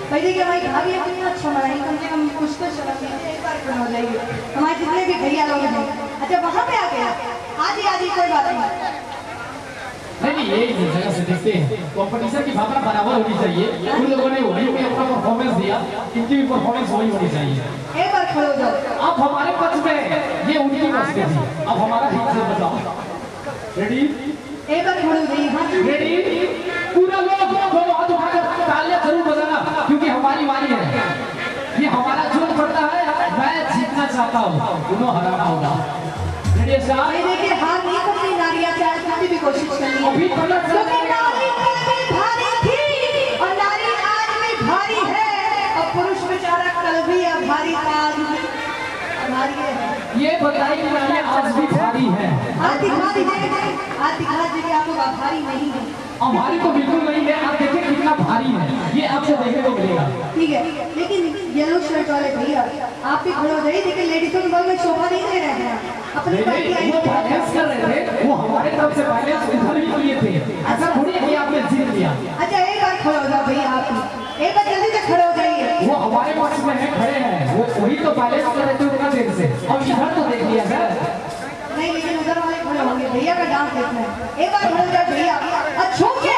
भाई देखिए हमारी भाभी अपनी अच्छा मनाई, कम से कम कुछ तो शर्म है, एक बार खड़े हो जाइए। हमारे जितने भी भैया लोग हैं, अच्छा वहाँ पे आ गया, आज ही कोई बात नहीं। नहीं ये जगह से देखते हैं कंपटीशन की भावना बराबर होनी चाहिए। उन लोगों ने वही में अपना परफॉर्मेंस दिया, इनकी भी परफॉर्मेंस वही होनी चाहिए। एक बार खड़े हो जाओ। आप हमारे पक्ष में, ये उनकी पक्ष में थी, अब हमारा हित से बताओ। रेडी? एक बार खड़े हो जाइए। हाँ रेडी? पूरा लोग दोनों हाथ उठाकर तालियां जरूर बजाना, क्योंकि हमारी बारी है। ये हमारा जोर पड़ता है, मैं जीतना चाहता हूँ, दोनों हराना होगा। रेडी साहब? देखिए हार नहीं करनी, नारियां चाहे कितनी भी कोशिश करनी है, अभी पलट क्योंकि नारी कल भी भारी थी और नारी आज भी भारी है, और पुरुष बेचारा कल भी भारी था, आज भी भारी है। ये बताइए कि नारियां आज भी भारी है? आज दिखा दीजिए, आज दिखा दीजिए आपको भारी नहीं है। हमारी तो बिल्कुल नहीं है, आप देखिए कितना भारी है, ये आपसे देखने को मिलेगा। ठीक है, लेकिन येलो शर्ट वाले भैया आप भी खड़े हो जाइए, देखिए लेडीजों के बल में शोभा नहीं दे रहे हैं, अपनी पार्टी वो बैलेंस कर रहे थे, वो हमारे तरफ से बैलेंस उधर भी लिए थे, ऐसा थोड़ी है कि आपने जीत लिया। अच्छा एक बार खड़े हो जाओ भैया, आप एक बार जल्दी से खड़े हो जाइए। वो हमारे पक्ष में है, खड़े हैं, वो वही तो बैलेंस कर रहे थे उतना देर से, और इधर तो देख लिया सर। नहीं लेकिन उधर वाले खड़े होंगे, भैया का डांस देखना है। एक बार खड़े हो जाओ भैया, अच्छों के